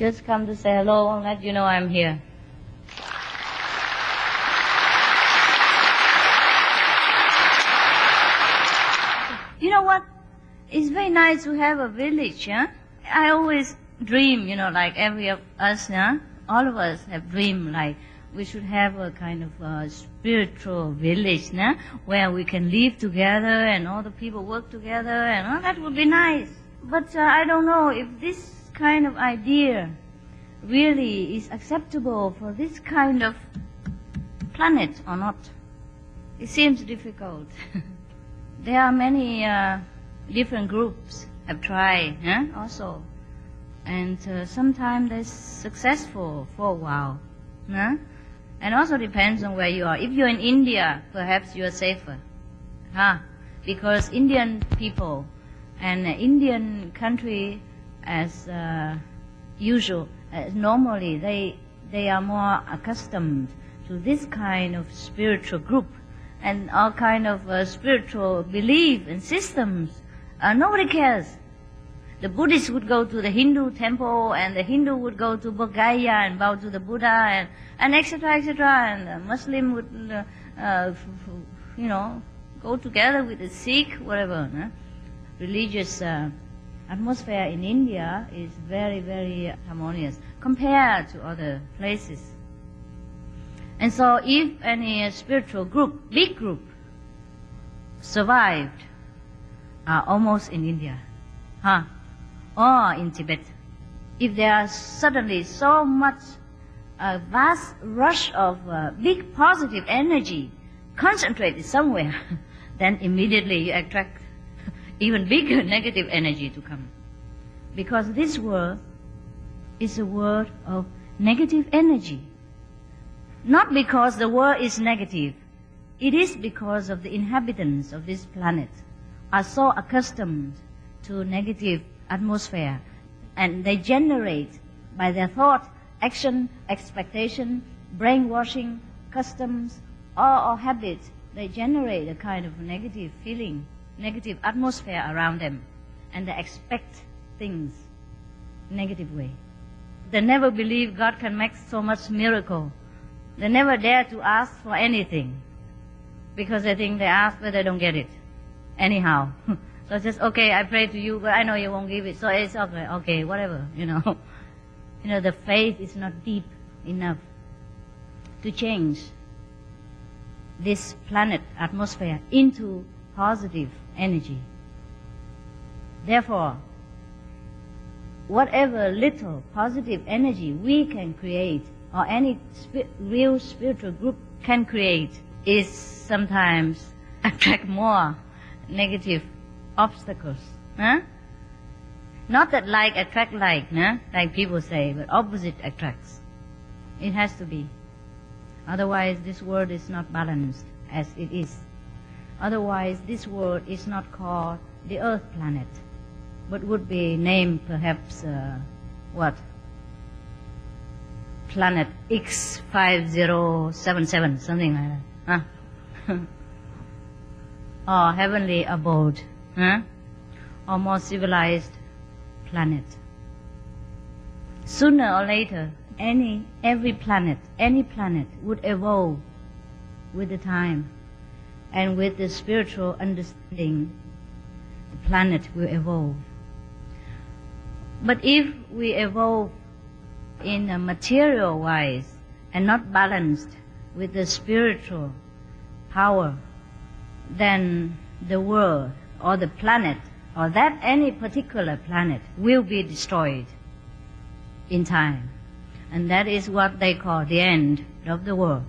just come to say hello and let you know I'm here. You know what? It's very nice to have a village, huh? I always dream, like every of us, huh? All of us have dreamed like we should have a kind of spiritual village, huh? Where we can live together and all the people work together, and all that would be nice. But I don't know if this kind of idea really is acceptable for this kind of planet or not. It seems difficult. There are many different groups have tried, also. And sometimes they're successful for a while. And also depends on where you are. If you're in India, perhaps you're safer. Because Indian people and Indian country as usual, normally they are more accustomed to this kind of spiritual group and all kind of spiritual belief and systems. Nobody cares. The Buddhist would go to the Hindu temple, and the Hindu would go to Bodh and bow to the Buddha, and etc., etc. And the Muslim would, go together with the Sikh, whatever. Religious atmosphere in India is very, very harmonious compared to other places. And so if any spiritual group, big group, survived, almost in India, or in Tibet, if there are suddenly so much a vast rush of big positive energy concentrated somewhere, then immediately you attract even bigger negative energy to come. Because this world is a world of negative energy. Not because the world is negative. It is because of the inhabitants of this planet are so accustomed to negative atmosphere, and they generate by their thought, action, expectation, brainwashing, customs, or habits, they generate a kind of negative feeling, negative atmosphere around them, and they expect things negative way. They never believe God can make so much miracle. They never dare to ask for anything because they think they ask but they don't get it anyhow. So just, okay, I pray to you, but I know you won't give it, so it's okay, whatever, the faith is not deep enough to change this planet atmosphere into positive energy. Therefore, whatever little positive energy we can create, or any real spiritual group can create, is sometimes attract more negative obstacles. Not that like attract like, like people say, but opposite attracts. It has to be. Otherwise this world is not balanced as it is. Otherwise this world is not called the Earth planet, but would be named perhaps, Planet X5077, something like that. Or heavenly abode, or more civilized planet. Sooner or later, any planet would evolve with the time, and with the spiritual understanding, the planet will evolve. But if we evolve in a material wise and not balanced with the spiritual power, then the world or the planet or that any particular planet will be destroyed in time. And that is what they call the end of the world.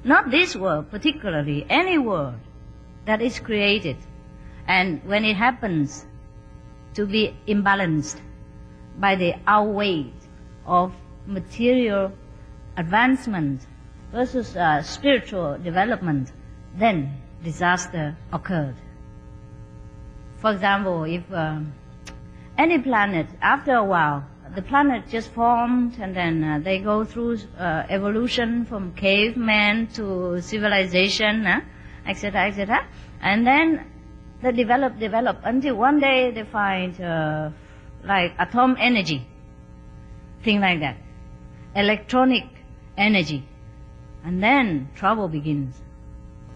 Not this world particularly, any world that is created. And when it happens to be imbalanced by the outweight of material advancement versus spiritual development, then disaster occurred. For example, if any planet, after a while, the planet just formed, and then they go through evolution from caveman to civilization, etc., etc., and then they develop until one day they find like atom energy. thing like that, electronic energy, and then trouble begins.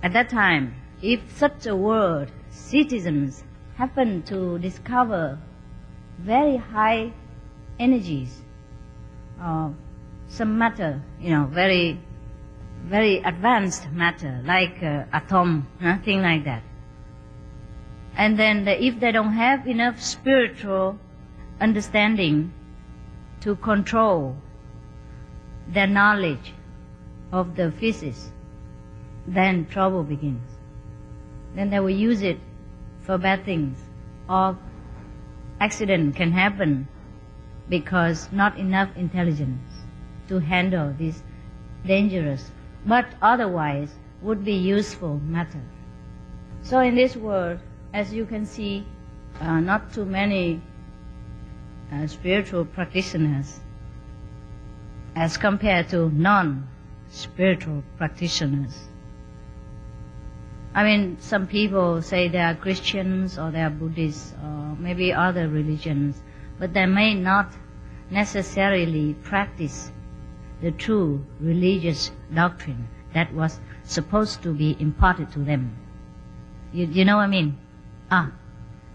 At that time, if such a world, citizens happen to discover very high energies, some matter, very, very advanced matter, like atom, thing like that. And then if they don't have enough spiritual understanding to control their knowledge of the physics, then trouble begins. Then they will use it for bad things, or accident can happen because not enough intelligence to handle this dangerous, but otherwise would be useful matter. So in this world, as you can see, not too many spiritual practitioners as compared to non-spiritual practitioners. I mean, some people say they are Christians or they are Buddhists or maybe other religions, but they may not necessarily practice the true religious doctrine that was supposed to be imparted to them. You know what I mean?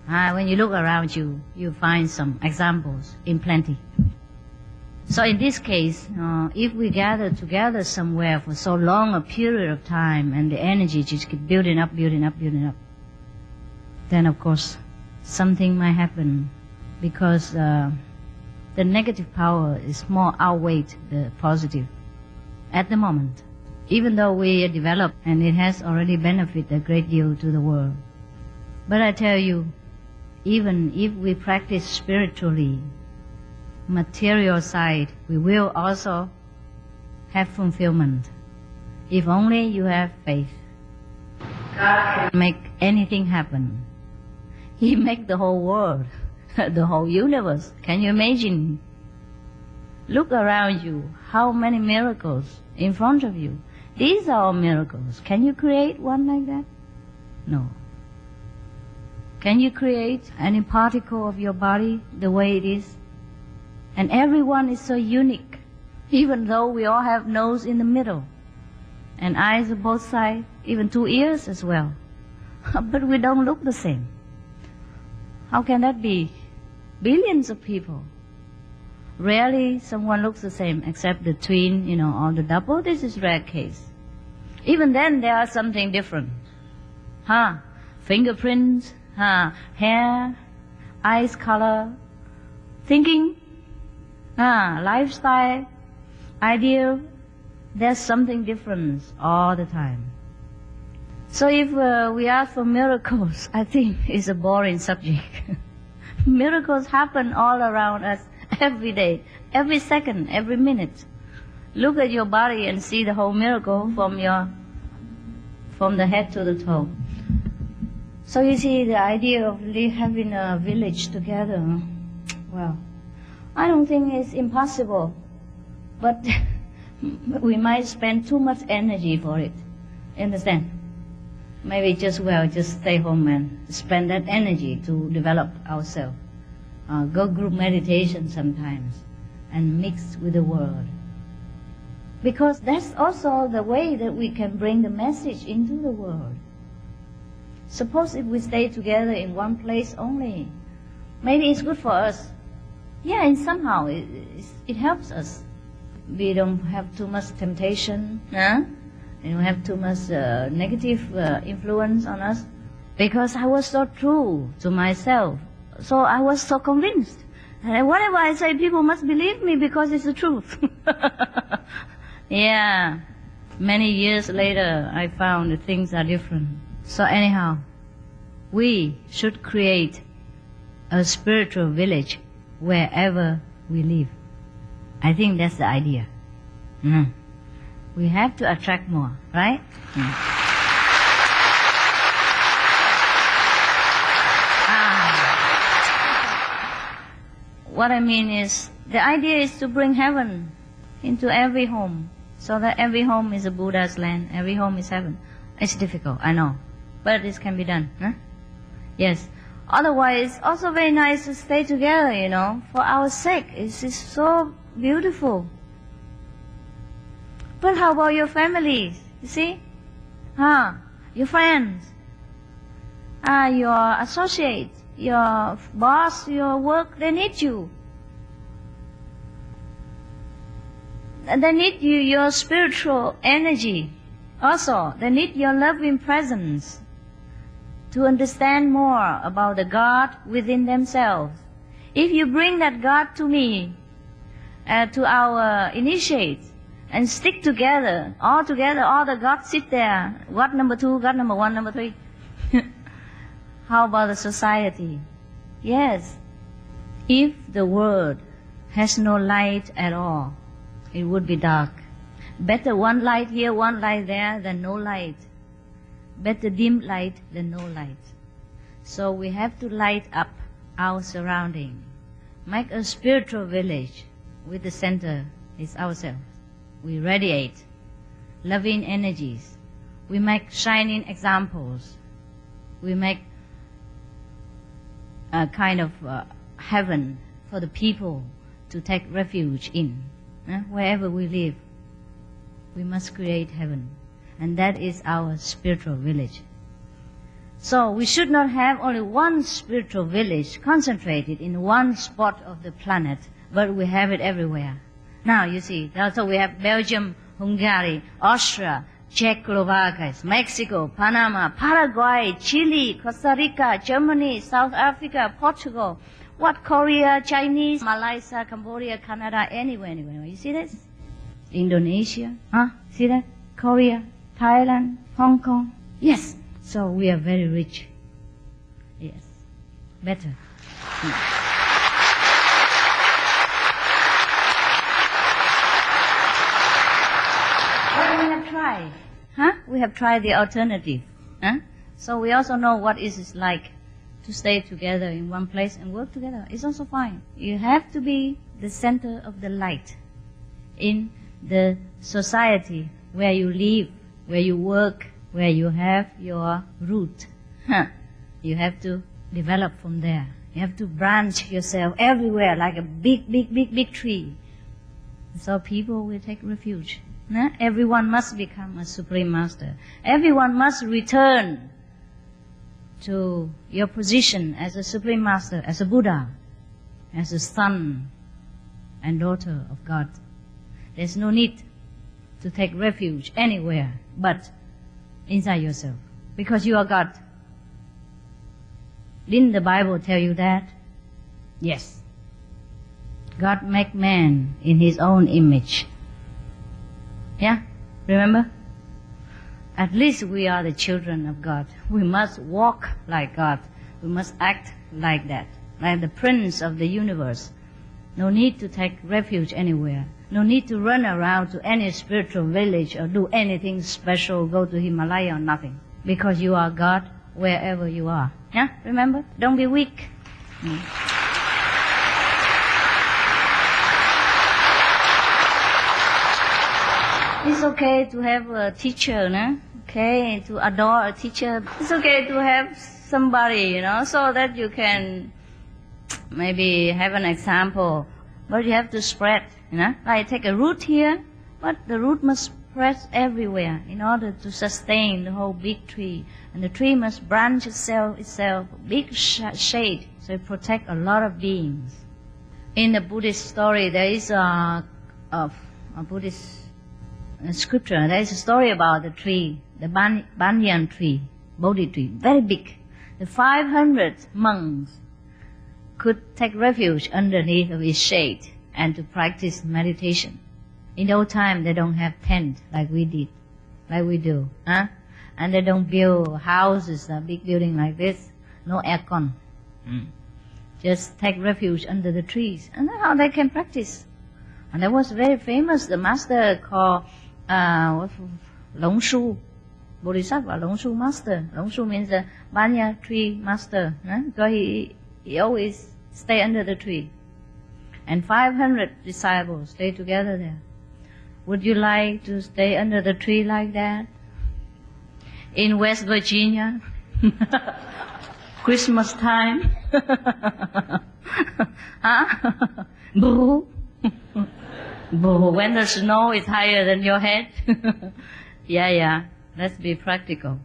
When you look around you, you find some examples in plenty. So in this case, if we gather together somewhere for so long a period of time and the energy just keep building up, then of course something might happen because the negative power is more outweighed the positive at the moment. Even though we are developed and it has already benefited a great deal to the world. But I tell you, even if we practice spiritually, material side, we will also have fulfillment. If only you have faith. God can make anything happen. He make the whole world, the whole universe. Can you imagine? Look around you, how many miracles in front of you. These are all miracles. Can you create one like that? No. Can you create any particle of your body the way it is? And everyone is so unique, even though we all have nose in the middle, and eyes on both sides, even 2 ears as well. But we don't look the same. How can that be? Billions of people. Rarely someone looks the same, except the twin, or the double. This is rare case. Even then, there are something different. Fingerprints, hair, eyes color, thinking, lifestyle, ideal, there's something different all the time. So if we ask for miracles, I think it's a boring subject. Miracles happen all around us every day, every second, every minute. Look at your body and see the whole miracle from the head to the toe. So you see, the idea of having a village together, well, I don't think it's impossible, but we might spend too much energy for it. Understand? Maybe just stay home and spend that energy to develop ourselves. Go group meditation sometimes and mix with the world. Because that's also the way that we can bring the message into the world. Suppose if we stay together in one place only, maybe it's good for us. Yeah, and somehow it helps us. We don't have too much temptation, we don't have too much negative influence on us. Because I was so true to myself, so I was so convinced. And whatever I say, people must believe me because it's the truth. Yeah, many years later, I found that things are different. So anyhow, we should create a spiritual village wherever we live. I think that's the idea. We have to attract more, right? What I mean is, the idea is to bring heaven into every home, so that every home is a Buddha's land, every home is heaven. It's difficult, I know, but this can be done. Yes, Otherwise, it's also very nice to stay together, for our sake. It's just so beautiful. But how about your families? You see? Your friends, your associates, your boss, your work, they need you. They need your spiritual energy. Also, they need your loving presence to understand more about the God within themselves. If you bring that God to me, to our initiates, and stick together, all the gods sit there, God number 2, God number 1, number 3. How about the society? Yes, if the world has no light at all, it would be dark. Better one light here, one light there than no light. Better dim light than no light. So we have to light up our surrounding. Make a spiritual village with the center is ourselves. We radiate loving energies. We make shining examples. We make a kind of heaven for the people to take refuge in. Wherever we live, we must create heaven. And that is our spiritual village. So we should not have only one spiritual village concentrated in one spot of the planet, but we have it everywhere. Now you see, also we have Belgium, Hungary, Austria, Czechoslovakia, Mexico, Panama, Paraguay, Chile, Costa Rica, Germany, South Africa, Portugal, Korea, Chinese, Malaysia, Cambodia, Canada, anywhere. You see this? Indonesia, see that? Korea, Thailand, Hong Kong. Yes. So we are very rich. Yes. Better. But we have tried. We have tried the alternative. So we also know what it is like to stay together in one place and work together. It's also fine. You have to be the center of the light in the society where you live, where you work, where you have your root. You have to develop from there. You have to branch yourself everywhere like a big tree. So people will take refuge. Everyone must become a Supreme Master. Everyone must return to your position as a Supreme Master, as a Buddha, as a son and daughter of God. There's no need to take refuge anywhere but inside yourself, because you are God. Didn't the Bible tell you that? Yes. God made man in his own image. Yeah? Remember? At least we are the children of God. We must walk like God. We must act like that, like the Prince of the universe. No need to take refuge anywhere. No need to run around to any spiritual village or do anything special, go to Himalaya or nothing. Because you are God wherever you are. Yeah? Remember? Don't be weak. It's okay to have a teacher, no? Okay, to adore a teacher. It's okay to have somebody, so that you can maybe have an example. But you have to spread, Like take a root here, but the root must spread everywhere in order to sustain the whole big tree. And the tree must branch itself, big shade, so it protect a lot of beings. In the Buddhist story, there is a Buddhist scripture. There is a story about the tree, the banyan tree, Bodhi tree, very big. The 500 monks could take refuge underneath of its shade and to practice meditation. In the old time, they don't have tent like we do. And they don't build houses, a big building like this, no aircon. Just take refuge under the trees, and that's how they can practice. And there was very famous, the master called Long Shu, Bodhisattva Long Shu master. Long Shu means the banyan tree master, because he always stay under the tree. And 500 disciples stay together there. Would you like to stay under the tree like that? In West Virginia? Christmas time. Huh? Boo. Boo. When the snow is higher than your head. Yeah. Let's be practical.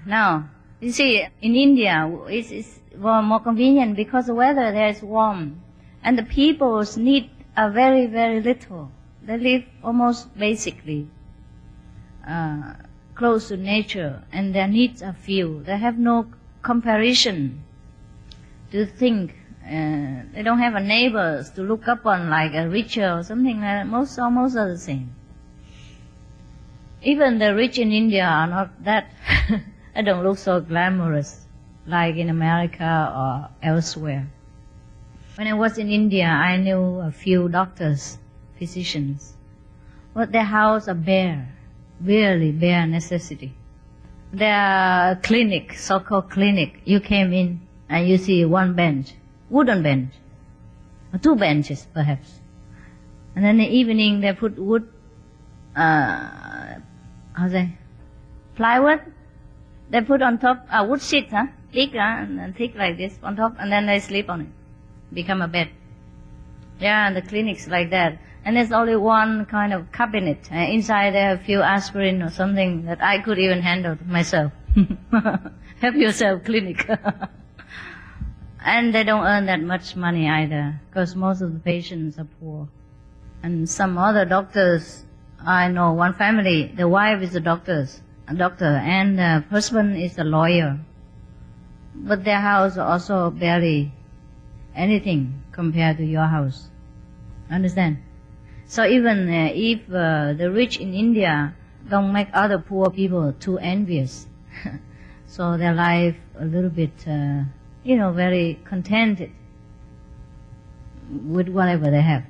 Now, you see, in India, it's more convenient because the weather there is warm. And the people's need are very, very little. They live almost basically close to nature, and their needs are few. They have no comparison to think. They don't have a neighbors to look up on like a richer or something like that. Almost are the same. Even the rich in India are not that. They don't look so glamorous like in America or elsewhere. When I was in India, I knew a few doctors, physicians, but their houses are bare, really bare necessity. Their clinic, so-called clinic, you came in and you see one bench, wooden bench, or two benches perhaps. And then in the evening they put wood, plywood, they put on top, wood sheet, thick, and thick like this on top, and then they sleep on it. Become a bed. Yeah, and the clinics like that. And there's only one kind of cabinet. Inside there are a few aspirin or something that I could even handle myself. Help yourself clinic. And they don't earn that much money either, because most of the patients are poor. And some other doctors, I know one family, the wife is a doctor, and the husband is a lawyer. But their house also barely anything compared to your house. Understand? So even if the rich in India don't make other poor people too envious, so their life a little bit, very contented with whatever they have.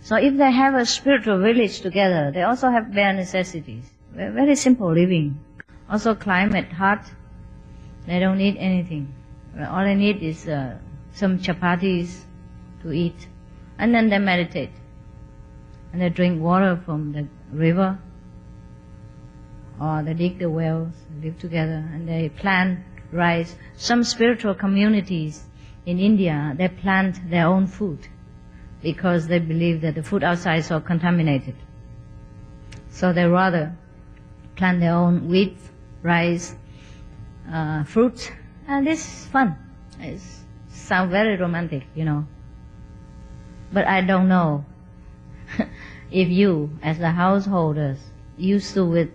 So if they have a spiritual village together, they also have bare necessities. Very simple living. Also climate hot. They don't need anything. All they need is some chapatis to eat. And then they meditate. And they drink water from the river. Or they dig the wells, live together, and they plant rice. Some spiritual communities in India, they plant their own food because they believe that the food outside is so contaminated. So they rather plant their own wheat, rice, fruits, and this is fun. It sounds very romantic, But I don't know if you, as the householders, used to with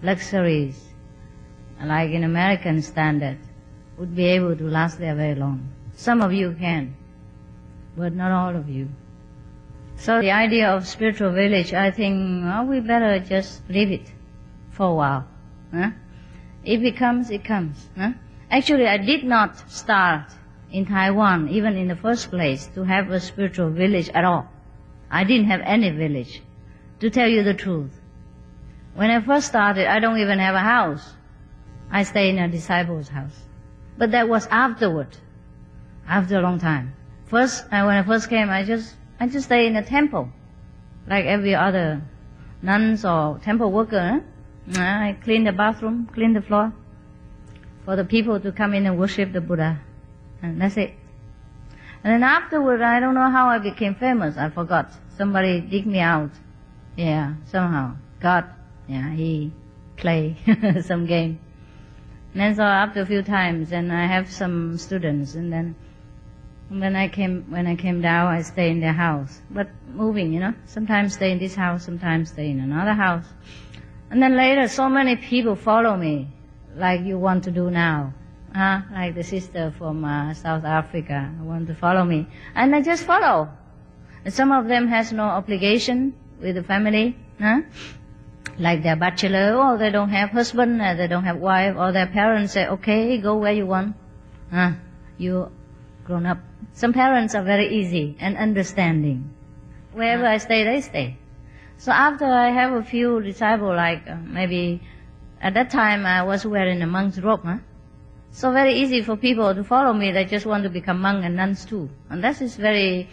luxuries, like in American standard, would be able to last there very long. Some of you can, but not all of you. So the idea of spiritual village, I think, we better just leave it for a while. If it comes, it comes. Actually, I did not start in Taiwan, even in the first place, to have a spiritual village at all. I didn't have any village, to tell you the truth. When I first started, I don't even have a house. I stay in a disciple's house. But that was afterward, after a long time. First, when I first came, I just stay in a temple, like every other nuns or temple worker. I clean the bathroom, clean the floor, for the people to come in and worship the Buddha. And that's it. And then afterward, I don't know how I became famous. I forgot. Somebody dig me out. Yeah, somehow. God, he play some game. And then so after a few times, and I have some students, and then when I came down, I stay in their house. But moving, sometimes stay in this house, sometimes stay in another house. And then later, so many people follow me, like you want to do now. Like the sister from South Africa want to follow me. And I just follow. And some of them has no obligation with the family. Like they're bachelor, or they don't have husband, or they don't have wife, or their parents say, okay, go where you want. You grown up. Some parents are very easy and understanding. Wherever I stay, they stay. So after I have a few disciples, like maybe at that time I was wearing a monk's robe. So very easy for people to follow me. They just want to become monk and nuns too. And that is very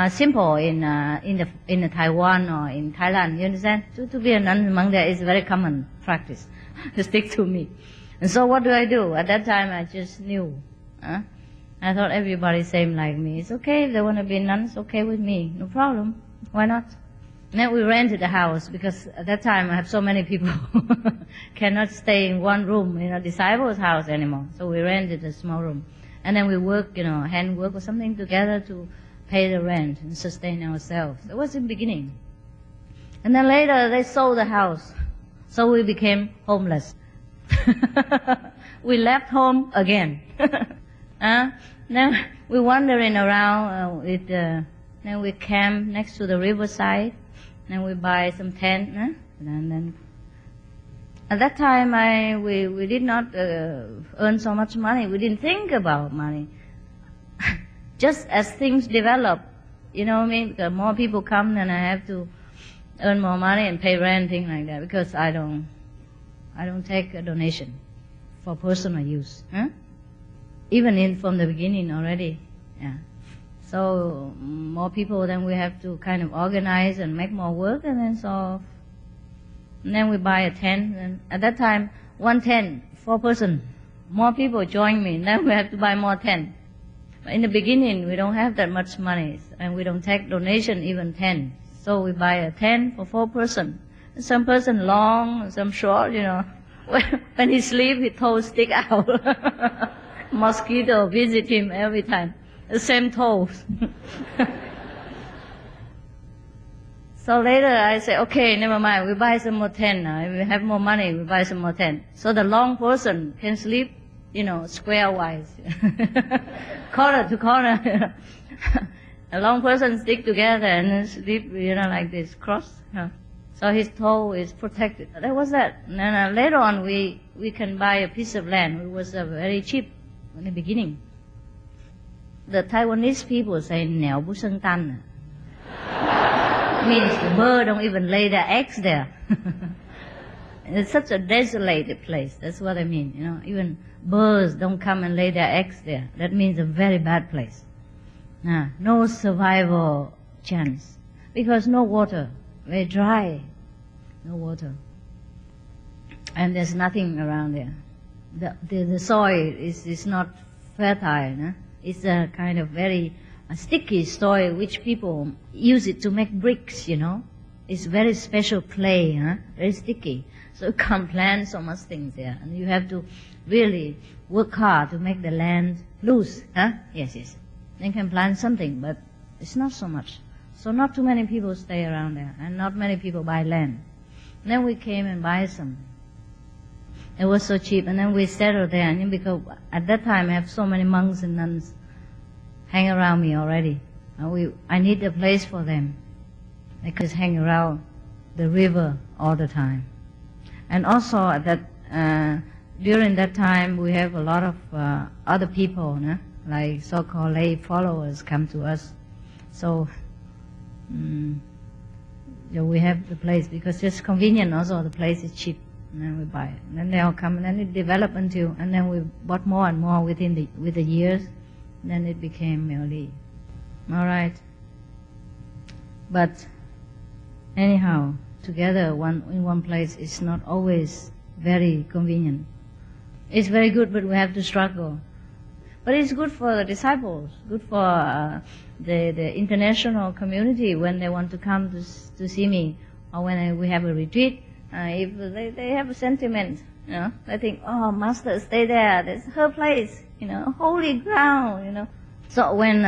simple in the Taiwan or in Thailand. You understand? To be a nun and monk there is very common practice. To stick to me. And so what do? At that time I just knew. I thought everybody same like me. It's okay if they want to be nuns, it's okay with me. No problem. Why not? And then we rented a house because at that time I have so many people cannot stay in one room in a disciple's house anymore. So we rented a small room. And then we work, handwork or something together to pay the rent and sustain ourselves. That was in the beginning. And then later they sold the house. So we became homeless. We left home again. Then we wandering around then we camp next to the riverside. Then we buy some tent. And then at that time we did not earn so much money. We didn't think about money. Just as things develop, you know what I mean? Because more people come, then I have to earn more money and pay rent, things like that. Because I don't take a donation for personal use. Even from the beginning already. Yeah. So more people, then we have to kind of organize and make more work, and then we buy a tent. And at that time, one tent, 4 person. More people join me, and then we have to buy more tent. But in the beginning, we don't have that much money, and we don't take donation, even tent. So we buy a tent for 4 person. Some person long, some short, When he sleep, his toes stick out. Mosquito visit him every time. The same toes. So later I say, okay, never mind, we buy some more tent now. If we have more money, we buy some more tent. So the long person can sleep, square-wise. Corner to corner. A long person stick together and then sleep, like this, cross. So his toe is protected. That was that. And then later on we can buy a piece of land. It was very cheap in the beginning. The Taiwanese people say, Nèo Bu Sân Tan. Means the bird don't even lay their eggs there. It's such a desolated place. That's what I mean. Even birds don't come and lay their eggs there. That means a very bad place. No survival chance. Because no water. Very dry. No water. And there's nothing around there. The soil is not fertile. It's a kind of very sticky soil which people use it to make bricks, It's very special clay, very sticky. So you can't plant so much things there. And you have to really work hard to make the land loose. Yes. Then can plant something, but it's not so much. So not too many people stay around there, and not many people buy land. And then we came and buy some. It was so cheap, and then we settled there. And because at that time I have so many monks and nuns hang around me already. I need a place for them. They could hang around the river all the time. And also at that during that time we have a lot of other people, like so-called lay followers come to us. So we have the place because it's convenient. Also the place is cheap. And then we buy it. And then they all come, and then it developed and then we bought more and more with the years. Then it became Miao. All right. But anyhow, together in one place is not always very convenient. It's very good, but we have to struggle. But it's good for the disciples, good for the international community when they want to come to see me, or when we have a retreat. If they have a sentiment, they think, oh, Master, stay there. That's her place, holy ground, So when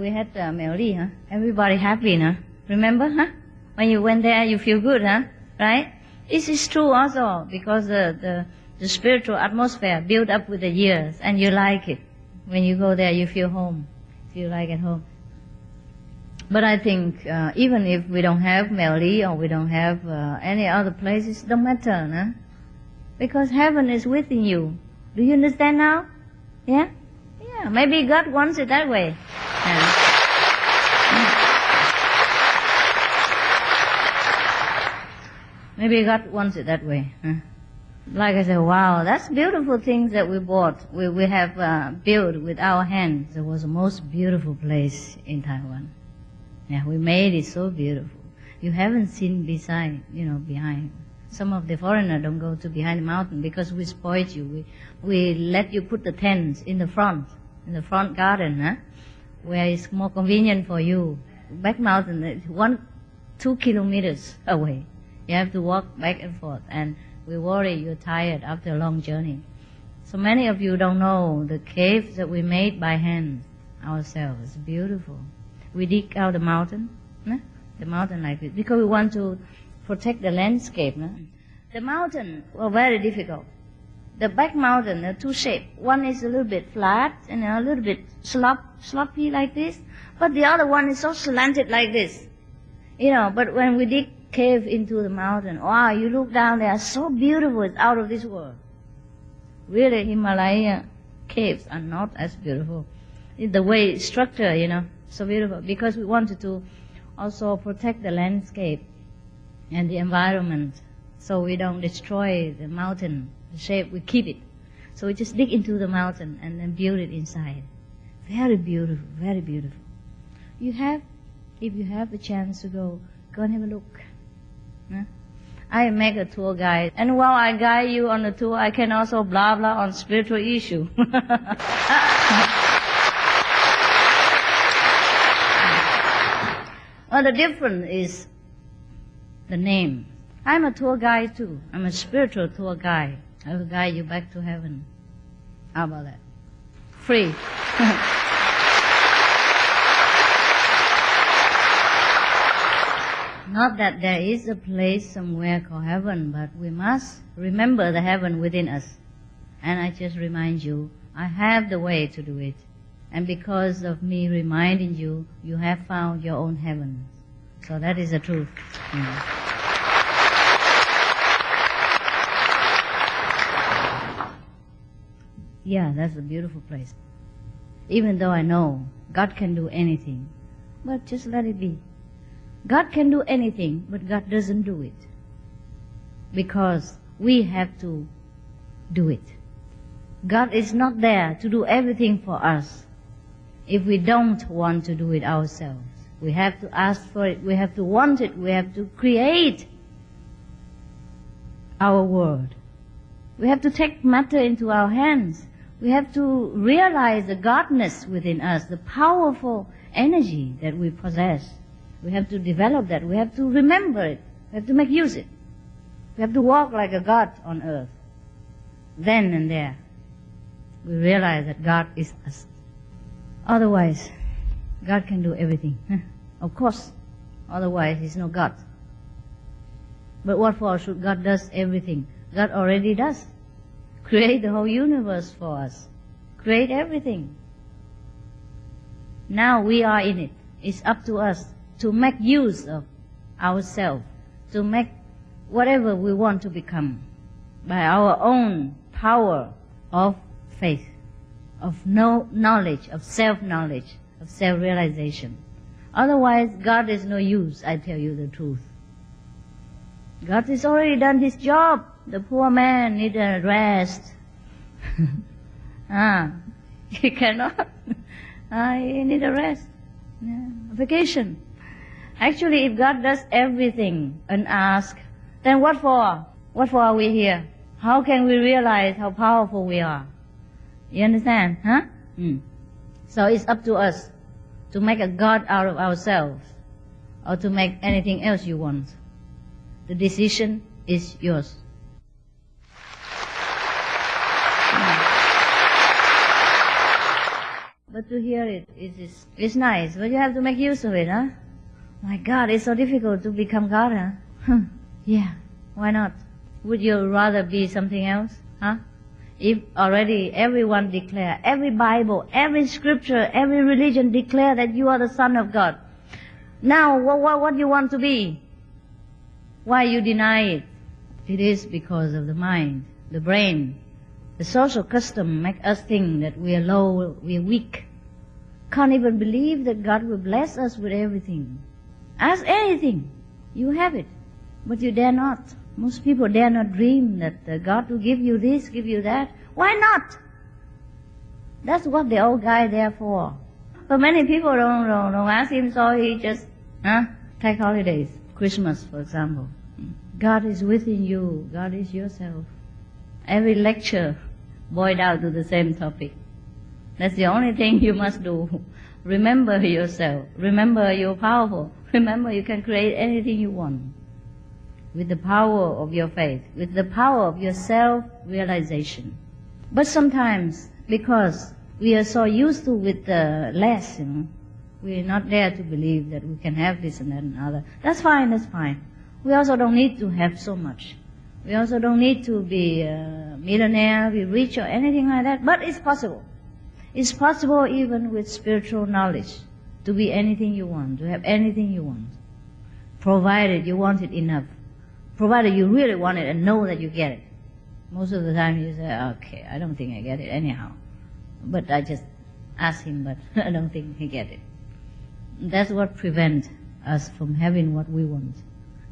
we had Miao, everybody happy, Remember, When you went there, you feel good, Right? This is true also because the spiritual atmosphere built up with the years, and you like it. When you go there, you feel home. Feel like at home. But I think even if we don't have Miao or we don't have any other places, it don't matter, Because heaven is within you. Do you understand now? Yeah? Yeah. Maybe God wants it that way. Maybe God wants it that way. Like I said, wow, that's beautiful things that we bought. We have built with our hands. It was the most beautiful place in Taiwan. Yeah, we made it so beautiful. You haven't seen behind. Some of the foreigners don't go to behind the mountain because we spoiled you. We let you put the tents in the front garden, where it's more convenient for you. Back mountain, 1-2 kilometers away. You have to walk back and forth, and we worry you're tired after a long journey. So many of you don't know the caves that we made by hand ourselves. It's beautiful. We dig out the mountain like this, because we want to protect the landscape. The mountain were very difficult. The back mountain, there are two shapes. One is a little bit flat and a little bit sloppy like this, but the other one is so slanted like this. But when we dig cave into the mountain, wow, you look down there, so beautiful, it's out of this world. Really, Himalaya caves are not as beautiful. The way structure, so beautiful, because we wanted to also protect the landscape and the environment, so we don't destroy the mountain, the shape, we keep it. So we just dig into the mountain and then build it inside. Very beautiful, very beautiful. If you have the chance to go and have a look. I make a tour guide, and while I guide you on the tour, I can also blah blah on spiritual issue. Well, the difference is the name. I'm a tour guide too. I'm a spiritual tour guide. I will guide you back to heaven. How about that? Free. Not that there is a place somewhere called heaven, but we must remember the heaven within us. And I just remind you, I have the way to do it. And because of me reminding you, you have found your own heaven. So that is the truth. Yeah, that's a beautiful place. Even though I know God can do anything, but just let it be. God can do anything, but God doesn't do it. Because we have to do it. God is not there to do everything for us if we don't want to do it ourselves. We have to ask for it, we have to want it, we have to create our world. We have to take matter into our hands. We have to realize the godness within us, the powerful energy that we possess. We have to develop that. We have to remember it. We have to make use of it. We have to walk like a God on earth. Then and there, we realize that God is us. Otherwise, God can do everything. Of course. Otherwise, He's no God. But what for should God does everything? God already does. Create the whole universe for us. Create everything. Now we are in it. It's up to us to make use of ourselves, to make whatever we want to become by our own power of faith, of knowledge, of self-knowledge, of self-realization. Otherwise, God is no use, I tell you the truth. God has already done His job. The poor man needs a rest. He cannot. He needs a rest. A vacation. Actually, if God does everything and ask, then what for? What for are we here? How can we realize how powerful we are? You understand? So it's up to us to make a God out of ourselves or to make anything else you want. The decision is yours. But to hear it is nice, but you have to make use of it, My God, it's so difficult to become God, Yeah, why not? Would you rather be something else, If already everyone declare, every Bible, every scripture, every religion declare that you are the Son of God. Now, what do you want to be? Why you deny it? It is because of the mind, the brain. The social custom make us think that we are low, we are weak. Can't even believe that God will bless us with everything. Ask anything, you have it, but you dare not. Most people dare not dream that God will give you this, give you that. Why not? That's what the old guy there for. But many people don't ask him, so he just take holidays. Christmas, for example. God is within you. God is yourself. Every lecture boiled down to the same topic. That's the only thing you must do. Remember yourself. Remember you're powerful. Remember you can create anything you want. With the power of your faith. With the power of your self-realization. But sometimes, because we are so used to with less, we are not there to believe that we can have this and that and other. That's fine, that's fine. We also don't need to have so much. We also don't need to be a millionaire, be rich or anything like that. But it's possible. It's possible even with spiritual knowledge to be anything you want, to have anything you want. Provided you want it enough. Provided you really want it and know that you get it. Most of the time you say, okay, I don't think I get it anyhow. But I just ask him, but I don't think he get it. That's what prevents us from having what we want.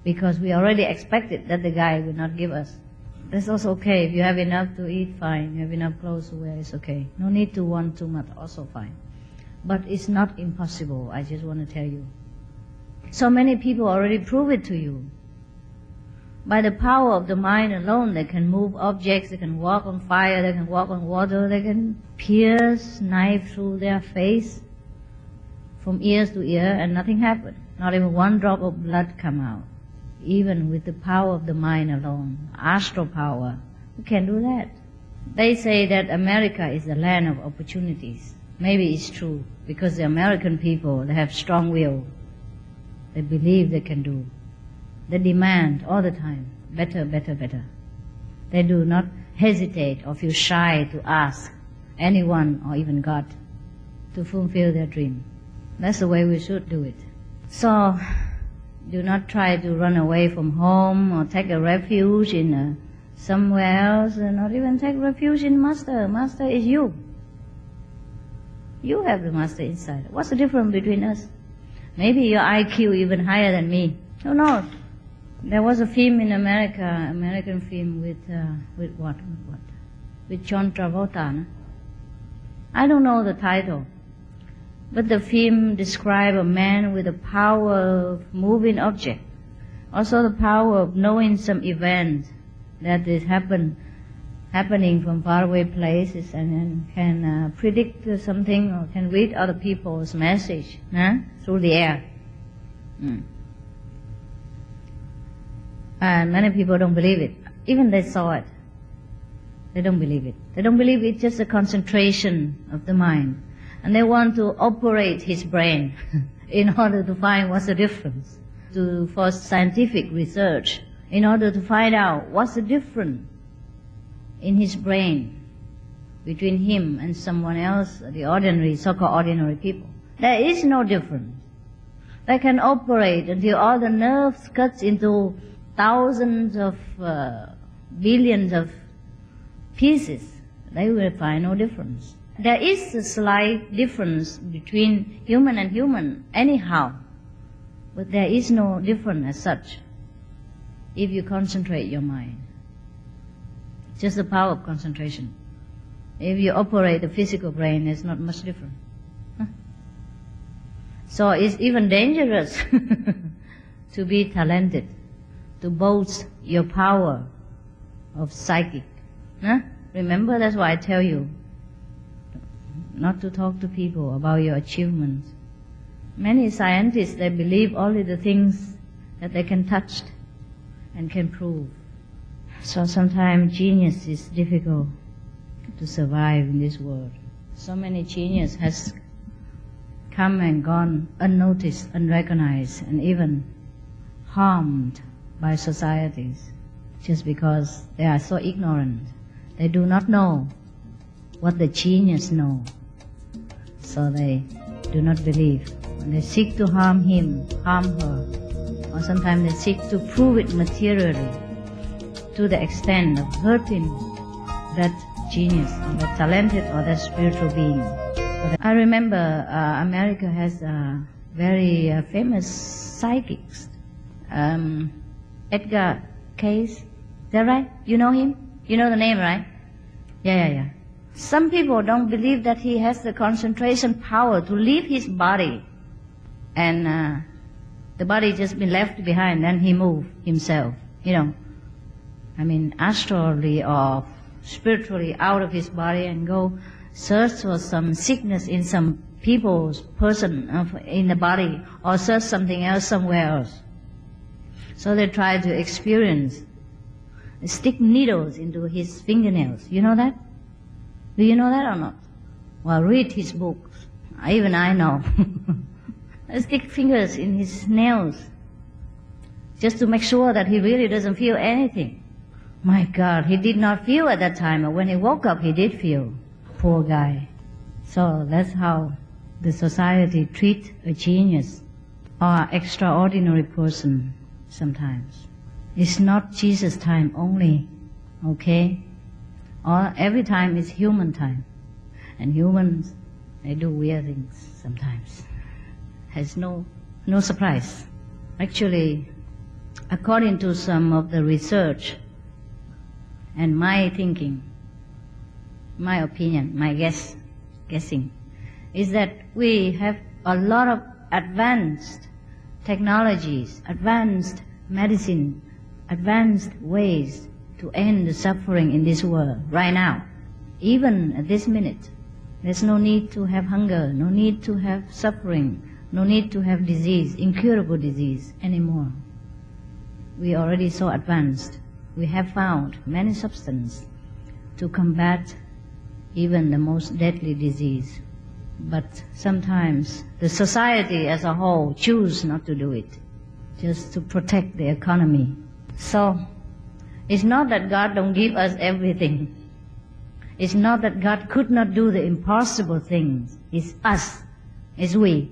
Because we already expected that the guy will not give us. That's also okay. If you have enough to eat, fine. You have enough clothes to wear, it's okay. No need to want too much, also fine. But it's not impossible, I just want to tell you. So many people already prove it to you. By the power of the mind alone, they can move objects, they can walk on fire, they can walk on water, they can pierce knife through their face from ears to ear and nothing happened. Not even one drop of blood come out. Even with the power of the mind alone, astral power, you can do that. They say that America is the land of opportunities. Maybe it's true, because the American people, they have strong will. They believe they can do. They demand all the time, better, better, better. They do not hesitate or feel shy to ask anyone or even God to fulfill their dream. That's the way we should do it. So, do not try to run away from home or take a refuge in somewhere else, not even take refuge in Master. Master is you. You have the Master inside. What's the difference between us? Maybe your IQ even higher than me. Who knows? There was a film in America, American film with what? With John Travolta. No? I don't know the title. But the film describes a man with the power of moving object. Also the power of knowing some event that is happening from faraway places and can predict something or can read other people's message through the air. And many people don't believe it. Even they saw it. They don't believe it. They don't believe it's just a concentration of the mind. And they want to operate his brain in order to find what's the difference. For scientific research, in order to find out what's the difference in his brain between him and someone else, the ordinary, so-called ordinary people. There is no difference. They can operate until all the nerves cut into thousands of billions of pieces. They will find no difference. There is a slight difference between human and human anyhow, but there is no difference as such if you concentrate your mind. Just the power of concentration. If you operate the physical brain, there's not much difference. So it's even dangerous to be talented, to boast your power of psychic. Remember, that's why I tell you not to talk to people about your achievements. Many scientists, they believe only the things that they can touch and can prove. So sometimes genius is difficult to survive in this world. So many genius has come and gone unnoticed, unrecognized, and even harmed by societies just because they are so ignorant. They do not know what the genius know. So they do not believe. When they seek to harm him, harm her, or sometimes they seek to prove it materially to the extent of hurting that genius, or that talented, or that spiritual being. I remember America has very famous psychics. Edgar Cayce, is that right? You know him? You know the name, right? Yeah. Some people don't believe that he has the concentration power to leave his body, and the body just been left behind, then he move himself. astrally or spiritually out of his body and go search for some sickness in some person in the body, or search something else somewhere else. So they try to experience, stick needles into his fingernails. You know that? Do you know that or not? Well, read his books. Even I know. Stick fingers in his nails just to make sure that he really doesn't feel anything. My God, he did not feel at that time, but when he woke up, he did feel. Poor guy. So that's how the society treats a genius or extraordinary person sometimes. It's not Jesus' time only, okay? Or every time is human time. And humans, they do weird things sometimes. Has no surprise. Actually, according to some of the research and my thinking, my opinion, my guessing, is that we have a lot of advanced technologies, advanced medicine, advanced ways to end the suffering in this world right now. Even at this minute, there's no need to have hunger, no need to have suffering, no need to have disease, incurable disease anymore. We are already so advanced. We have found many substances to combat even the most deadly disease. But sometimes the society as a whole choose not to do it, just to protect the economy. So, it's not that God don't give us everything. It's not that God could not do the impossible things. It's us, it's we,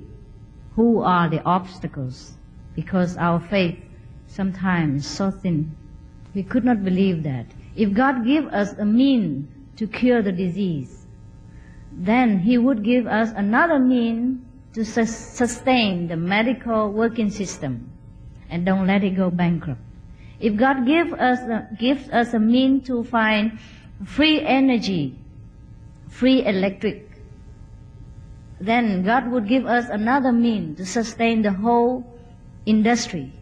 who are the obstacles, because our faith sometimes is so thin. We could not believe that. If God give us a mean to cure the disease, then He would give us another mean to sustain the medical working system and don't let it go bankrupt. If God gives us a mean to find free energy, free electric, then God would give us another mean to sustain the whole industry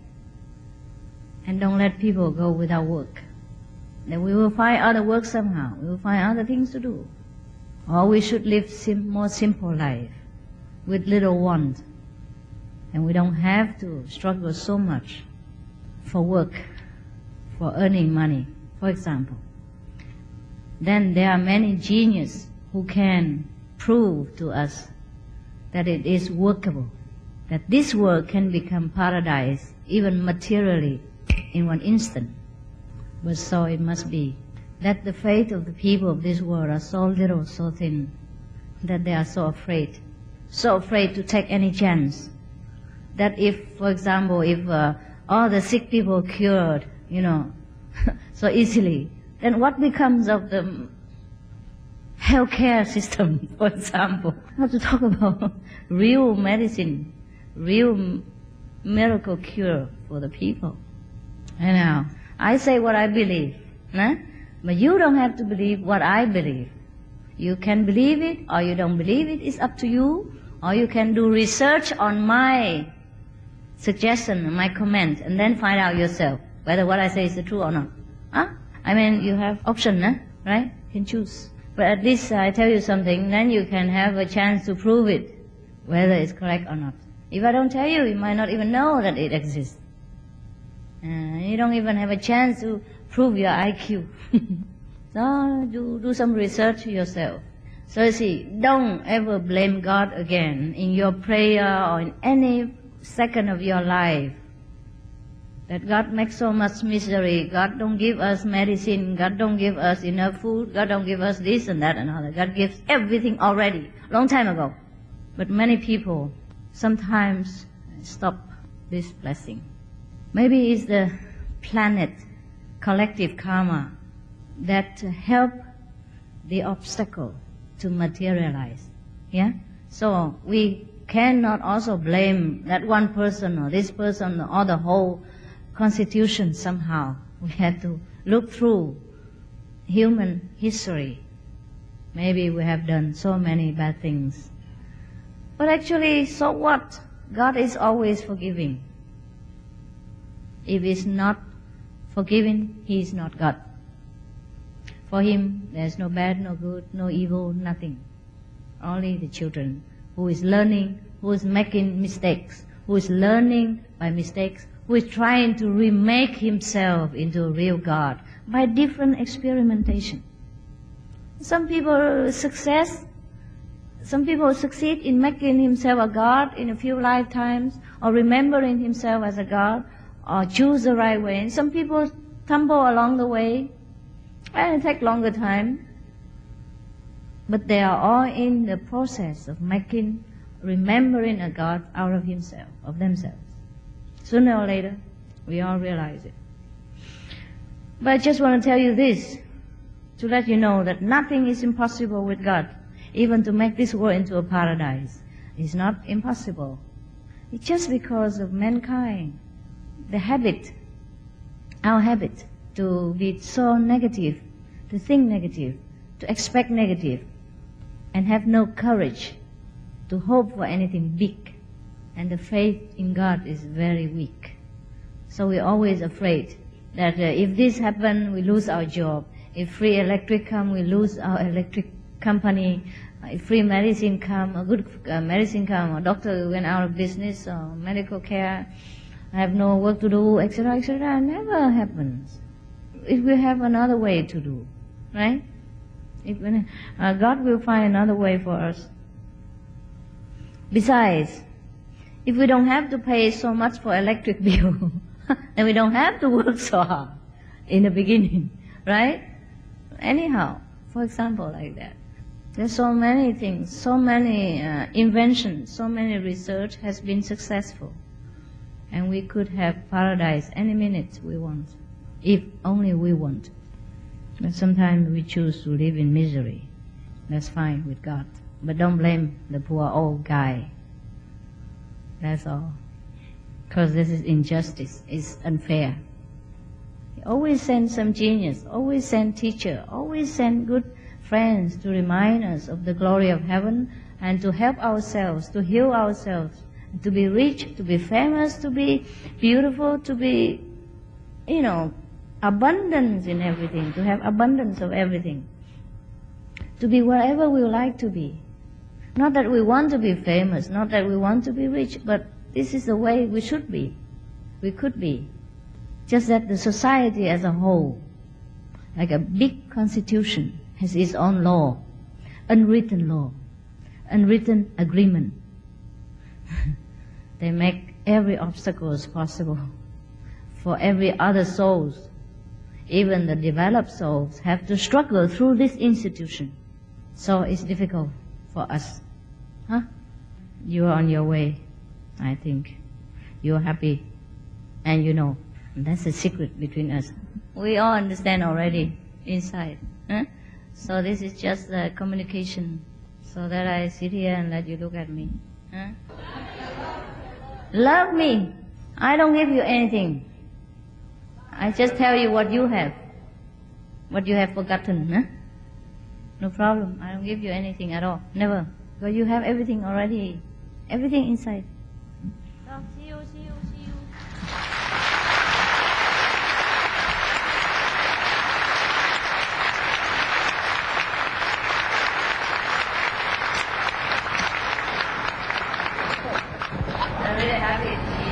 and don't let people go without work. Then we will find other work somehow. We will find other things to do. Or we should live more simple life with little want. And we don't have to struggle so much for work, for earning money, for example. Then there are many geniuses who can prove to us that it is workable, that this world can become paradise, even materially, in one instant. But so it must be that the faith of the people of this world are so little, so thin, that they are so afraid to take any chance. That if, for example, if all the sick people cured, so easily, then what becomes of the healthcare system, for example? I have to talk about real medicine, real miracle cure for the people. And now, I say what I believe, but you don't have to believe what I believe. You can believe it or you don't believe it, it's up to you. Or you can do research on my suggestion, my comment, and then find out yourself whether what I say is true or not. You have option, right? You can choose. But at least I tell you something, then you can have a chance to prove it, whether it's correct or not. If I don't tell you, you might not even know that it exists. You don't even have a chance to prove your IQ. So do some research yourself. So you see, don't ever blame God again in your prayer or in any second of your life. That God makes so much misery. God don't give us medicine. God don't give us enough food. God don't give us this and that and other. God gives everything already, long time ago. But many people sometimes stop this blessing. Maybe it's the planet, collective karma, that help the obstacle to materialize. Yeah? So we cannot also blame that one person or this person or the whole constitution somehow. We have to look through human history. Maybe we have done so many bad things. But actually, so what? God is always forgiving. If it's not forgiving, he is not God. For him, there is no bad, no good, no evil, nothing. Only the children who is learning, who is making mistakes, who is learning by mistakes, who is trying to remake himself into a real God by different experimentation. Some people succeed in making himself a God in a few lifetimes, or remembering himself as a God, or choose the right way. And some people tumble along the way, and it takes longer time. But they are all in the process of remembering a God out of himself, of themselves. Sooner or later, we all realize it. But I just want to tell you this, to let you know that nothing is impossible with God. Even to make this world into a paradise is not impossible. It's just because of mankind, the habit, our habit to be so negative, to think negative, to expect negative, and have no courage to hope for anything big. And the faith in God is very weak. So we're always afraid that if this happens, we lose our job. If free electric comes, we lose our electric company. If free medicine comes, a good medicine comes, a doctor went out of business, or medical care, I have no work to do, etc., etc. Never happens. If we have another way to do, right? God will find another way for us. Besides, if we don't have to pay so much for electric bill, then we don't have to work so hard in the beginning, right? Anyhow, for example, like that. There's so many things, so many inventions, so many research has been successful. And we could have paradise any minute we want, if only we want. But sometimes we choose to live in misery. That's fine with God. But don't blame the poor old guy. That's all. Because this is injustice, it's unfair. He always send some genius, always send teacher, always send good friends to remind us of the glory of heaven and to help ourselves, to heal ourselves, to be rich, to be famous, to be beautiful, to be, abundance in everything, to have abundance of everything, to be whatever we like to be. Not that we want to be famous, not that we want to be rich, but this is the way we should be, we could be. Just that the society as a whole, like a big constitution, has its own law, unwritten agreement. They make every obstacle possible for every other souls. Even the developed souls have to struggle through this institution. So it's difficult for us. You are on your way, I think. You're happy, and that's the secret between us. We all understand already inside. So this is just the communication, so that I sit here and let you look at me. Love me. I don't give you anything. I just tell you what you have forgotten. No problem. I don't give you anything at all. Never. Because you have everything already. Everything inside. So, see you. I'm really happy to see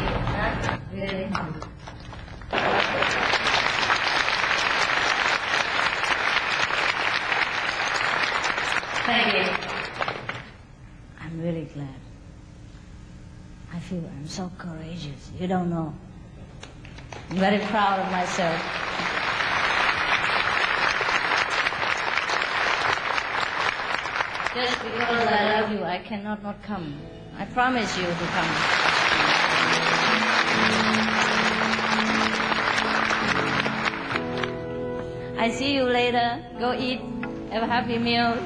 you. Really happy. Thank you. I'm really glad. I feel I'm so courageous. You don't know. I'm very proud of myself. Just because I love you, I cannot not come. I promise you to come. I see you later. Go eat. Have a happy meal.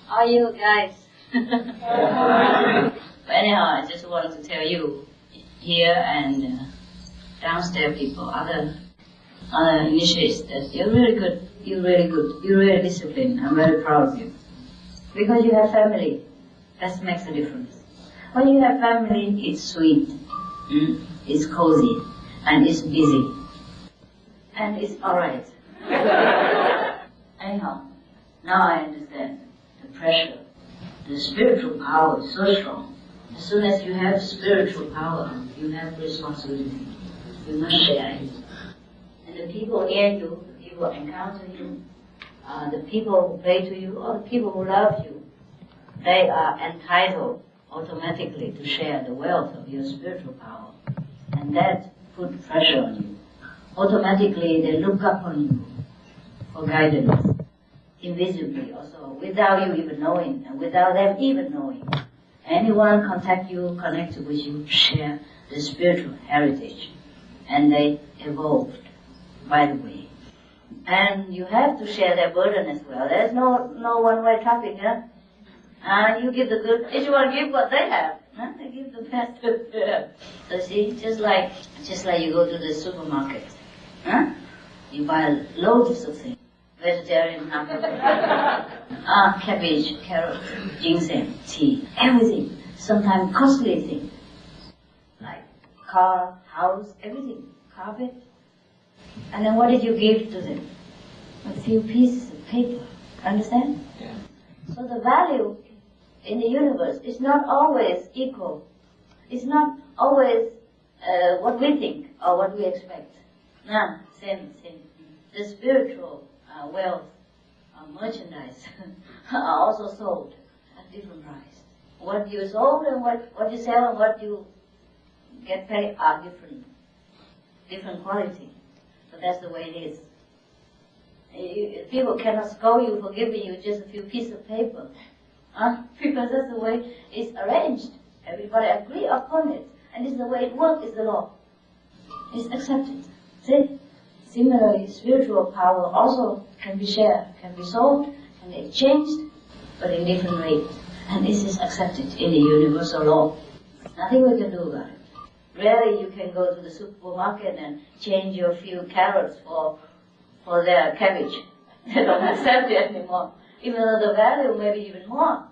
How are you guys? But anyhow, I just want to tell you here and downstairs people, other initiates that you're really good, you're really disciplined. I'm very proud of you. Because you have family That makes a difference. When you have family, it's sweet, it's cozy, and it's busy, and it's alright. Anyhow, now I understand the pressure. The spiritual power is so strong. As soon as you have spiritual power, you have responsibility. You must share it. And the people near you, the people who encounter you, the people who pray to you, or the people who love you, they are entitled automatically to share the wealth of your spiritual power. And that puts pressure on you. Automatically they look up on you for guidance, invisibly also, without you even knowing, and without them even knowing. Anyone contact you, connect with you, share the spiritual heritage. And they evolved, by the way. And you have to share their burden as well. There's no one-way traffic, huh? You give the good, each one give what they have. Huh? They give the best. So see, just like you go to the supermarket, huh? You buy loads of things. Vegetarian, cabbage, carrot, ginseng, tea, everything. Sometimes costly things. Like car, house, everything. Carpet. And then what did you give to them? A few pieces of paper. Understand? Yeah. So the value in the universe is not always equal. It's not always what we think or what we expect. No, same. The spiritual wealth, merchandise are also sold at different price. What you sold and what you sell and what you get paid are different quality. So that's the way it is. People cannot scold you for giving you just a few pieces of paper. Because that's the way it's arranged. Everybody agree upon it. And this is the way it works, is the law. It's accepted. See? Similarly, spiritual power also can be shared, can be sold, can be exchanged, but in different ways. And this is accepted in the universal law. Nothing we can do about it. Rarely you can go to the supermarket and change your few carrots for their cabbage. They don't accept it anymore. Even though the value may be even more,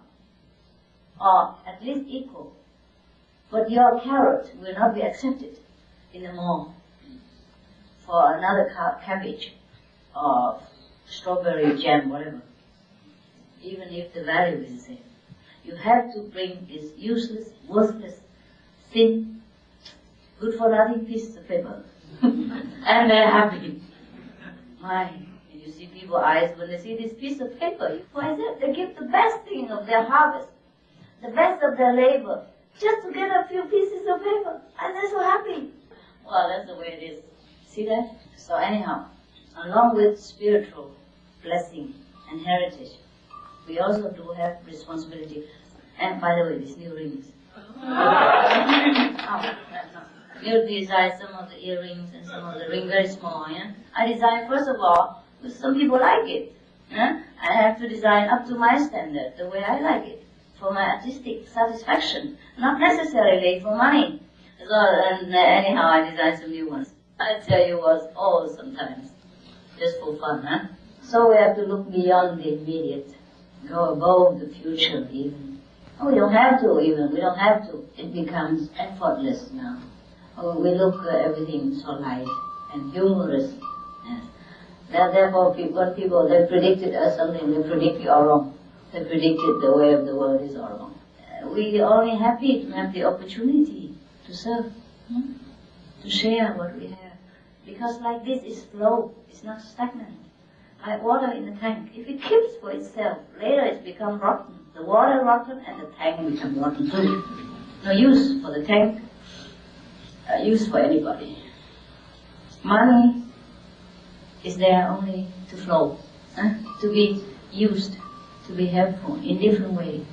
or at least equal. But your carrot will not be accepted in the mall for another cabbage or strawberry jam, whatever. Even if the value is the same. You have to bring this useless, worthless, thin, good-for-nothing piece of paper. And they're happy. My, you see people's eyes when they see this piece of paper. Why is that? They give the best thing of their harvest, the best of their labor, just to get a few pieces of paper. And they're so happy. Well, that's the way it is. See that? So anyhow, along with spiritual blessing and heritage, we also do have responsibility. And by the way, these new rings. You design some of the earrings and some of the rings very small, yeah? I design first of all, because some people like it. Yeah? I have to design up to my standard, the way I like it, for my artistic satisfaction, not necessarily for money. So, and anyhow, I design some new ones. I tell you what's all sometimes, just for fun, huh? So we have to look beyond the immediate, go above the future even. Oh, we don't have to even, we don't have to. It becomes effortless now. Oh, we look at everything so light and humorous. Yes. Therefore, when people, they predicted us something, they predict you are wrong. They predicted the way of the world is all wrong. We are only happy to have the opportunity to serve, to share what we have. Because like this is flow, it's not stagnant. Like water in a tank. If it keeps for itself, later it's become rotten. The water rotten and the tank becomes rotten too. No use for the tank, use for anybody. Money is there only to flow, to be used, to be helpful in different ways.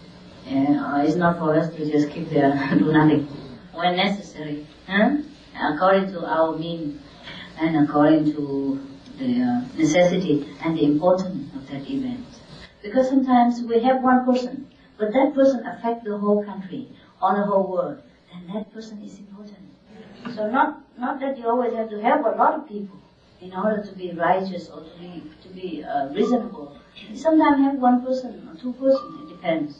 It's not for us to just keep there and do nothing when necessary, according to our means and according to the necessity and the importance of that event. Because sometimes we have one person, but that person affects the whole country or the whole world, then that person is important. So not that you always have to help a lot of people in order to be righteous or to be reasonable. You sometimes have one person or two persons, it depends.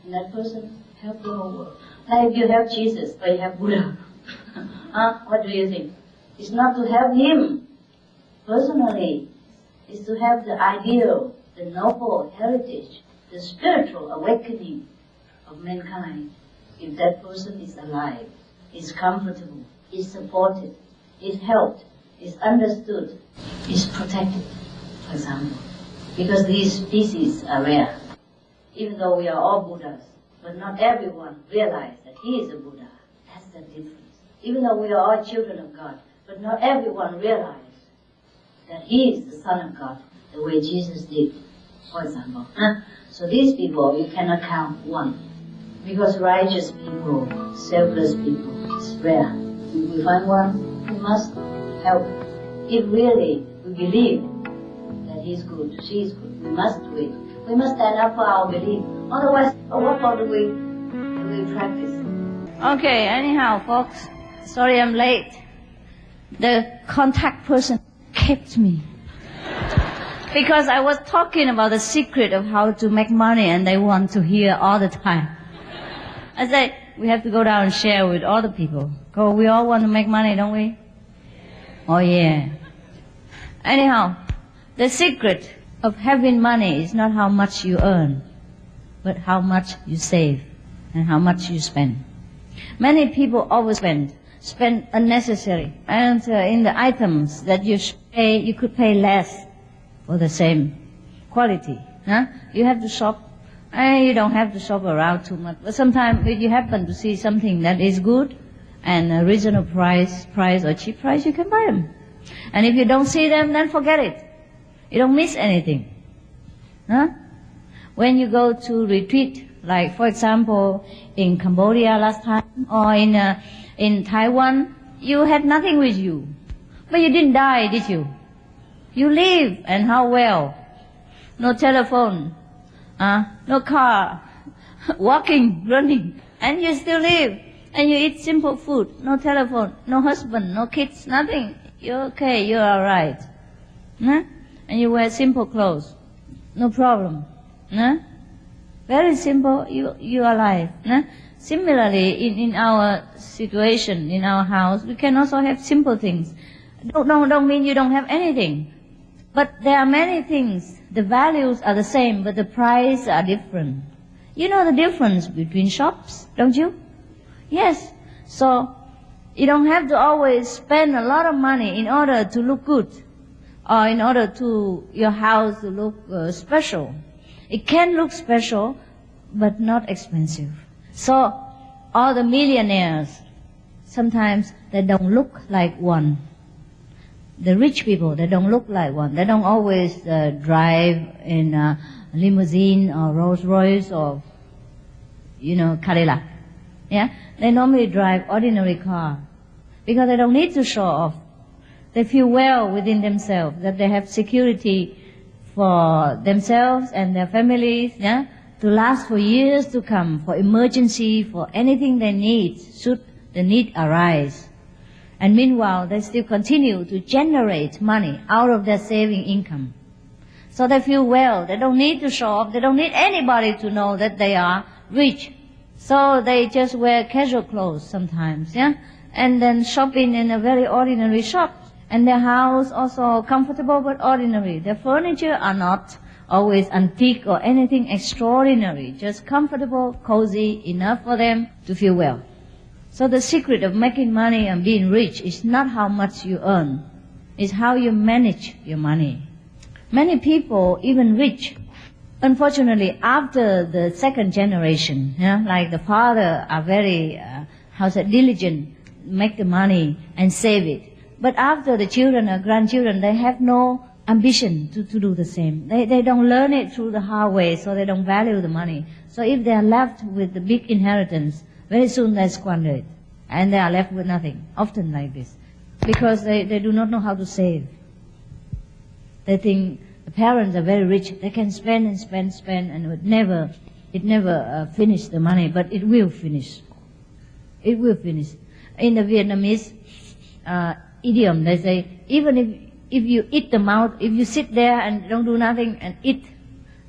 and that person help the whole world. Now if you help Jesus, but you have Buddha, what do you think? It's not to help him personally. It's to have the ideal, the noble heritage, the spiritual awakening of mankind. If that person is alive, is comfortable, is supported, is helped, is understood, is protected, for example. Because these species are rare. Even though we are all Buddhas, but not everyone realizes that he is a Buddha. That's the difference. Even though we are all children of God, but not everyone realizes that he is the Son of God, the way Jesus did, for example. So these people, you cannot count one. Because righteous people, selfless people, is rare. If we find one, we must help. If really we believe that he is good, she is good, we must do it. We must stand up for our belief. Otherwise, what more do we practice? Okay, anyhow, folks, sorry I'm late. The contact person kept me. Because I was talking about the secret of how to make money and they want to hear all the time. I said, we have to go down and share with other people. Because we all want to make money, don't we? Oh yeah. Anyhow, the secret of having money is not how much you earn, but how much you save and how much you spend. Many people always spend unnecessary. And in the items that you pay, you could pay less for the same quality. You have to shop. You don't have to shop around too much. But sometimes if you happen to see something that is good and a reasonable price or cheap price, you can buy them. And if you don't see them, then forget it. You don't miss anything. When you go to retreat, like for example in Cambodia last time, or in Taiwan, you had nothing with you. But you didn't die, did you? You live, and how well? No telephone, no car, walking, running, and you still live. And you eat simple food, no telephone, no husband, no kids, nothing. You're okay, you're alright. And you wear simple clothes, no problem. Very simple, you are alive. Similarly, in our situation, in our house, we can also have simple things. Don't mean you don't have anything. But there are many things. The values are the same, but the price are different. You know the difference between shops, don't you? Yes. So, you don't have to always spend a lot of money in order to look good, or in order to your house to look special. It can look special, but not expensive. So, all the millionaires, sometimes they don't look like one. The rich people, they don't look like one. They don't always drive in a limousine or Rolls Royce or, Cadillac. Yeah? They normally drive ordinary car because they don't need to show off. They feel well within themselves that they have security for themselves and their families, to last for years to come, for emergency, for anything they need, should the need arise. And meanwhile, they still continue to generate money out of their saving income. So they feel well. They don't need to show off. They don't need anybody to know that they are rich. So they just wear casual clothes sometimes, and then shopping in a very ordinary shop. And their house also comfortable but ordinary. Their furniture are not always antique or anything extraordinary. Just comfortable, cozy, enough for them to feel well. So the secret of making money and being rich is not how much you earn. It's how you manage your money. Many people, even rich, unfortunately, after the second generation, like the father are very, diligent, make the money and save it. But after the children or grandchildren, they have no ambition to do the same. They don't learn it through the hard way, so they don't value the money. So if they are left with the big inheritance, very soon they squander it. And they are left with nothing, often like this. Because they do not know how to save. They think the parents are very rich. They can spend and spend, and it never finish the money, but it will finish. It will finish. In the Vietnamese idiom, they say, even if you eat the mountain, if you sit there and don't do nothing and eat,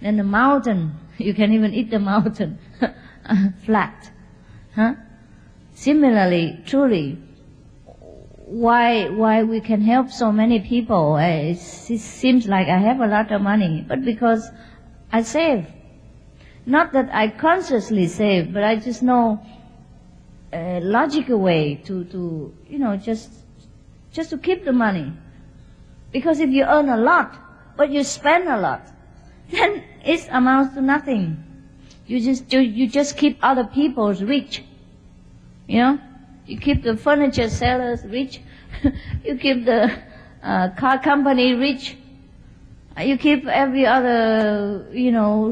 then the mountain, you can even eat the mountain. flat. Huh? Similarly, truly, why we can help so many people? It seems like I have a lot of money, but because I save. Not that I consciously save, but I just know a logical way to just to keep the money. Because if you earn a lot, but you spend a lot, then it amounts to nothing. You just keep other people's rich. You keep the furniture sellers rich. You keep the car company rich. You keep every other,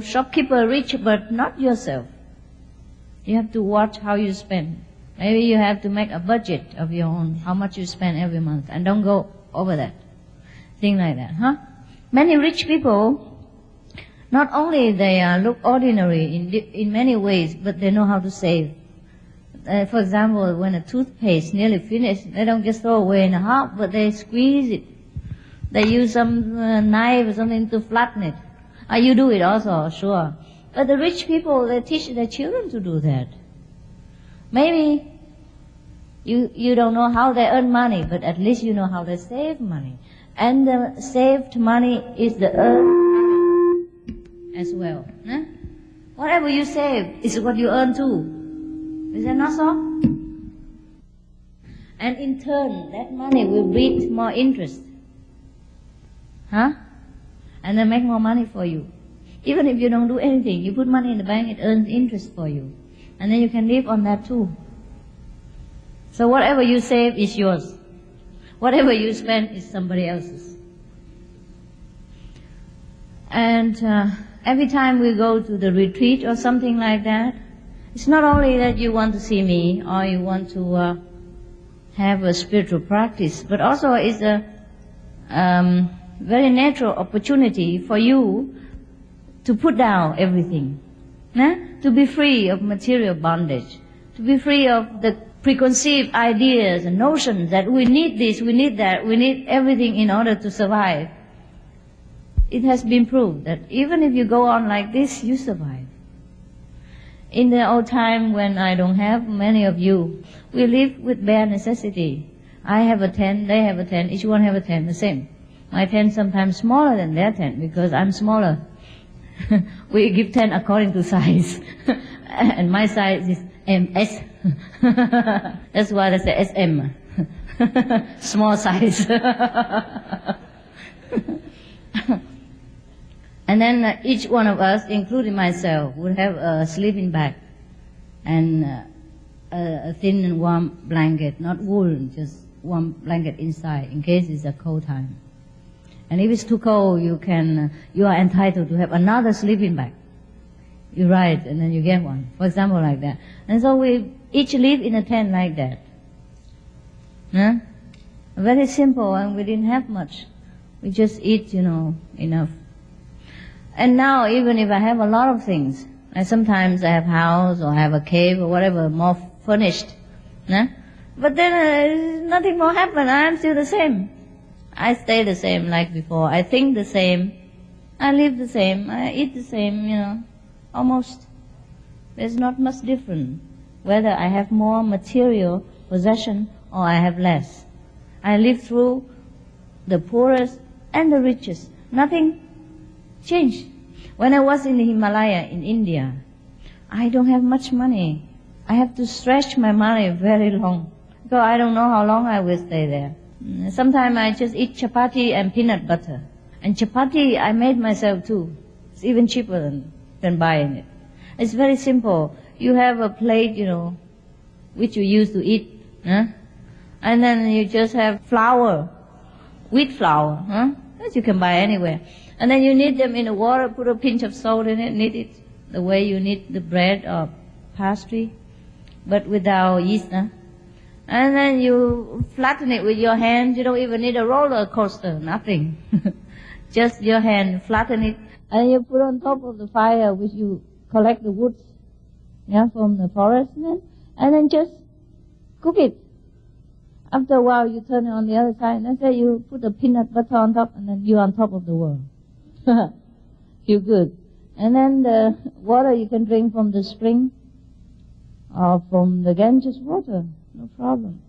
shopkeeper rich, but not yourself. You have to watch how you spend. Maybe you have to make a budget of your own, how much you spend every month, and don't go over that. Thing like that, huh? Many rich people, not only they look ordinary in many ways, but they know how to save. For example, when a toothpaste nearly finished, they don't just throw away in a half, but they squeeze it. They use some knife or something to flatten it. You do it also, sure. But the rich people, they teach their children to do that. Maybe you don't know how they earn money, but at least you know how they save money. And the saved money is the earned as well. Huh? Whatever you save is what you earn too. Is that not so? And in turn, that money will breed more interest. Huh? And then make more money for you. Even if you don't do anything, you put money in the bank, it earns interest for you. And then you can live on that too. So whatever you save is yours. Whatever you spend is somebody else's. And every time we go to the retreat or something like that, it's not only that you want to see me or you want to have a spiritual practice, but also it's a very natural opportunity for you to put down everything, to be free of material bondage, to be free of the preconceived ideas and notions that we need this, we need that, we need everything in order to survive. It has been proved that even if you go on like this, you survive. In the old time when I don't have many of you, we live with bare necessity. I have a tent, they have a tent, each one have a tent, the same. My tent sometimes smaller than their tent because I'm smaller. We give tent according to size. And my size is MS. That's why they say SM. Small size. And then each one of us, including myself, would have a sleeping bag and a thin and warm blanket, not wool, just warm blanket inside in case it's a cold time. And if it's too cold, you are entitled to have another sleeping bag. You write and then you get one, for example, like that. And so we each live in a tent like that. Huh? Very simple, and we didn't have much. We just eat, enough. And now, even if I have a lot of things, sometimes I have house or I have a cave or whatever, more furnished. Huh? But then nothing more happen. I am still the same. I stay the same like before. I think the same. I live the same. I eat the same, almost. There's not much different whether I have more material possession or I have less. I live through the poorest and the richest. Nothing changed. When I was in the Himalaya in India, I don't have much money. I have to stretch my money very long because I don't know how long I will stay there. Sometimes I just eat chapati and peanut butter. And chapati I made myself too. It's even cheaper than buying it. It's very simple. You have a plate, which you use to eat. Huh? And then you just have flour, wheat flour, that you can buy anywhere. And then you knead them in the water, put a pinch of salt in it, knead it the way you knead the bread or pastry, but without yeast. And then you flatten it with your hand. You don't even need a roller coaster, nothing. Just your hand, flatten it, and you put on top of the fire, which you collect the wood from the forest, and then just cook it. After a while, you turn it on the other side, and then say you put the peanut butter on top, and then you're on top of the world. Feel good. And then the water you can drink from the spring, or from the Ganges water, no problem.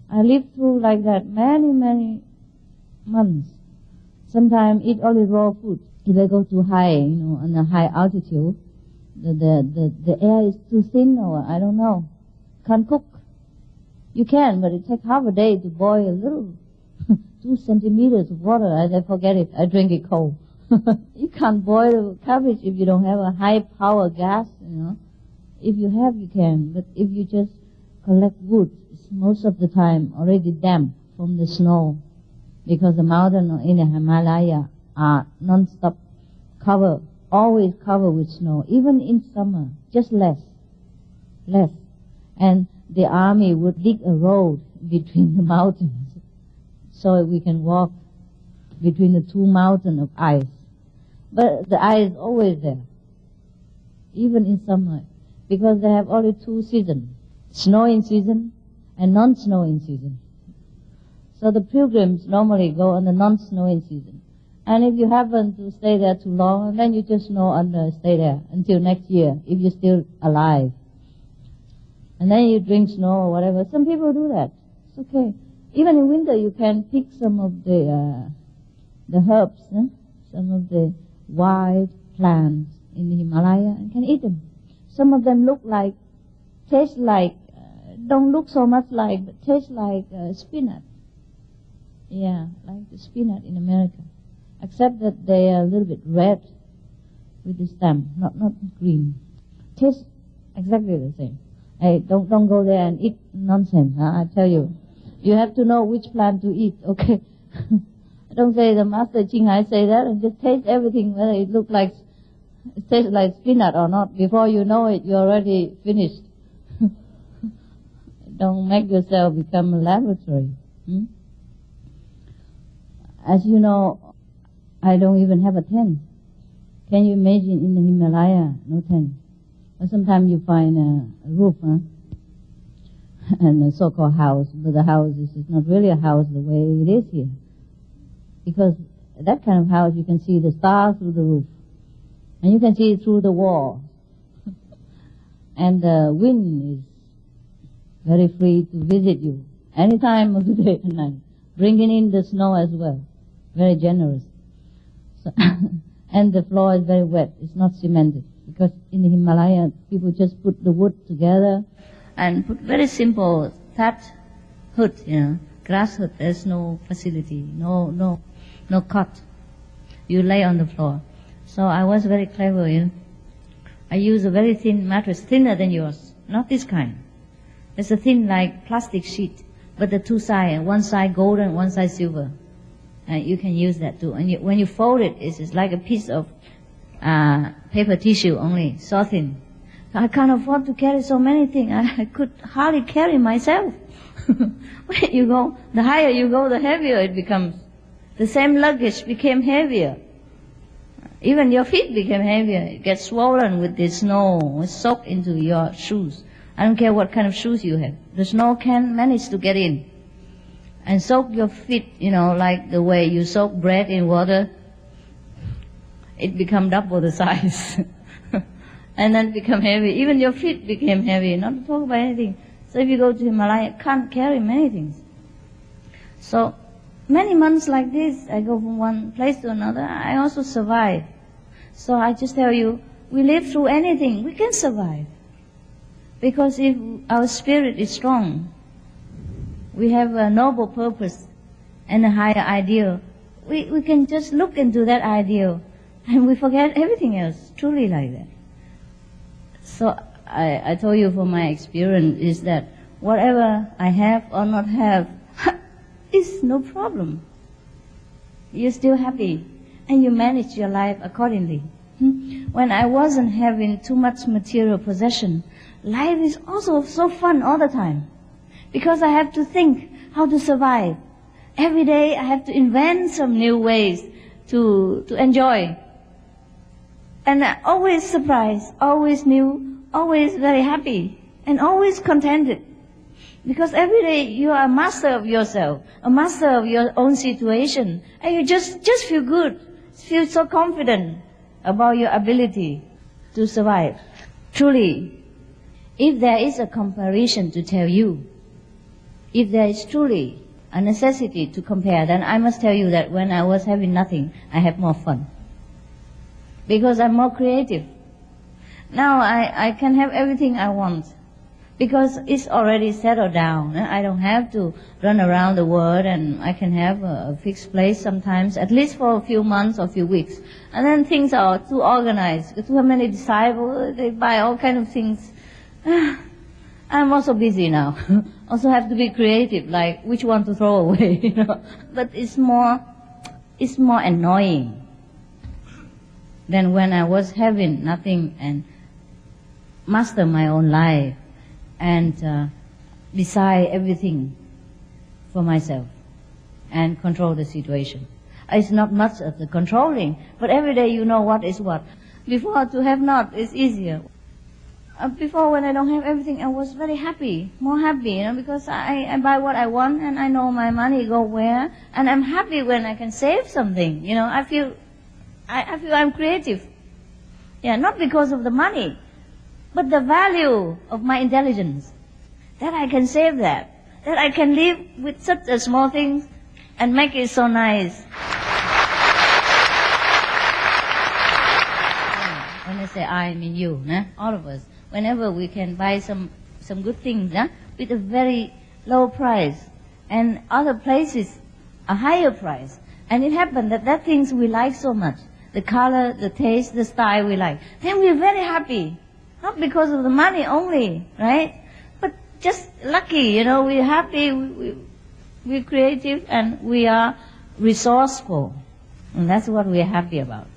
I lived through like that many months. Sometimes eat only raw food. If I go too high, on a high altitude, the air is too thin or I don't know. Can't cook. You can, but it takes half a day to boil a little. 2 centimeters of water, I forget it. I drink it cold. You can't boil cabbage if you don't have a high power gas, If you have, you can. But if you just collect wood, it's most of the time already damp from the snow. Because the mountains in the Himalaya are non-stop always covered with snow. Even in summer, just less. And the army would dig a road between the mountains so we can walk between the 2 mountains of ice. But the ice is always there, even in summer, because they have only 2 seasons, snowing season and non-snowing season. So the pilgrims normally go on the non-snowing season. And if you happen to stay there too long, then you just stay there until next year, if you're still alive. And then you drink snow or whatever. Some people do that. It's okay. Even in winter, you can pick some of the herbs, some of the wild plants in the Himalaya, and can eat them. Some of them taste like, don't look so much like, but taste like spinach. Yeah, like the spinach in America. Except that they are a little bit red with the stem, not green. Tastes exactly the same. Hey, don't go there and eat nonsense, I tell you. You have to know which plant to eat, okay? Don't say the Master Qinghai say that and just taste everything, whether it tastes like spinach or not. Before you know it, you're already finished. Don't make yourself become a laboratory. As you know, I don't even have a tent. Can you imagine in the Himalaya, no tent? But sometimes you find a roof, and a so-called house, but the house is not really a house the way it is here. Because that kind of house, you can see the stars through the roof. And you can see it through the wall. And the wind is very free to visit you any time of the day and night, bringing in the snow as well. Very generous. So and the floor is very wet. It's not cemented. Because in the Himalaya, people just put the wood together and put very simple thatch hut, grass hut. There's no facility, no cot. You lay on the floor. So I was very clever, I used a very thin mattress, thinner than yours, not this kind. It's a thin like plastic sheet, but the 2 sides, one side golden, one side silver. You can use that too. And when you fold it, it's like a piece of paper tissue only, so thin. I can't afford to carry so many things. I could hardly carry myself. When you go, the higher you go, the heavier it becomes. The same luggage became heavier. Even your feet became heavier. It gets swollen with the snow, soaked into your shoes. I don't care what kind of shoes you have. The snow can manage to get in and soak your feet, like the way you soak bread in water. It become double the size. And then become heavy. Even your feet became heavy, not to talk about anything. So if you go to Himalaya, can't carry many things. So many months like this, I go from one place to another, I also survive. So I just tell you, we live through anything, we can survive. Because if our spirit is strong, we have a noble purpose and a higher ideal, we can just look into that ideal and we forget everything else, truly like that. So I told you from my experience is that whatever I have or not have is no problem. You're still happy and you manage your life accordingly. When I wasn't having too much material possession, life is also so fun all the time. Because I have to think how to survive. Every day I have to invent some new ways to enjoy. And always surprised, always new, always very happy, and always contented. Because every day you are a master of yourself, a master of your own situation, and you just feel good, feel so confident about your ability to survive. Truly, if there is a comparison to tell you, if there is truly a necessity to compare, then I must tell you that when I was having nothing, I had more fun. Because I'm more creative. Now I can have everything I want. Because it's already settled down. I don't have to run around the world, and I can have a fixed place sometimes, at least for a few months or a few weeks. And then things are too organized. Too many disciples, they buy all kinds of things. I'm also busy now. Also have to be creative, like which one to throw away, you know. But it's more annoying than when I was having nothing and master my own life and decide everything for myself and control the situation. It's not much of the controlling, but every day you know what is what. Before, to have not is easier. Before, when I don't have everything, I was very happy, more happy, you know, because I buy what I want and I know my money go where, and I'm happy when I can save something, you know. I feel I'm creative. Yeah, not because of the money, but the value of my intelligence, that I can save that I can live with such a small thing and make it so nice. When I say I mean you, all of us. Whenever we can buy some good things with a very low price, and other places a higher price, and it happened that things we like so much, the color, the taste, the style we like, then we're very happy. Not because of the money only, right? But just lucky, you know, we're happy, we're creative, and we are resourceful. And that's what we're happy about.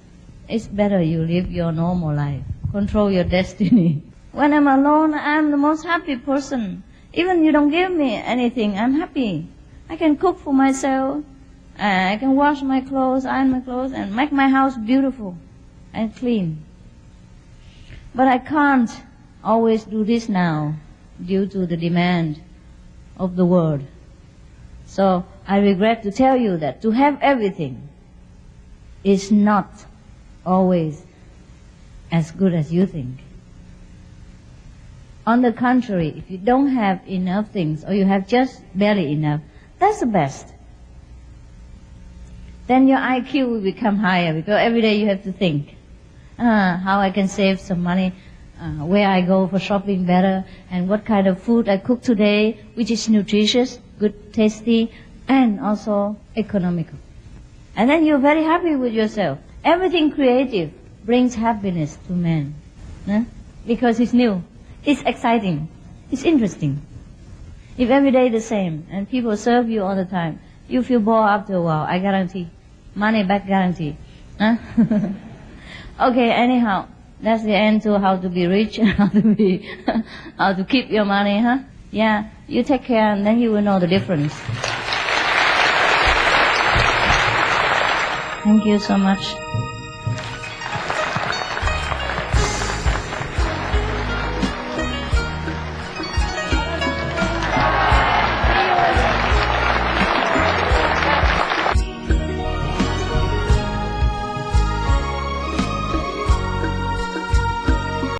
It's better you live your normal life. Control your destiny. When I'm alone, I'm the most happy person. Even you don't give me anything, I'm happy. I can cook for myself. I can wash my clothes, iron my clothes, and make my house beautiful and clean. But I can't always do this now due to the demand of the world. So I regret to tell you that to have everything is not always as good as you think. On the contrary, if you don't have enough things, or you have just barely enough, that's the best. Then your IQ will become higher, because every day you have to think, how I can save some money, where I go for shopping better, and what kind of food I cook today, which is nutritious, good, tasty, and also economical. And then you're very happy with yourself. Everything creative brings happiness to man, because it's new, it's exciting, it's interesting. If every day the same, and people serve you all the time, you feel bored after a while, I guarantee. Money back guarantee. Okay, anyhow, that's the end to how to be rich and how to keep your money, Yeah, you take care and then you will know the difference. Thank you so much.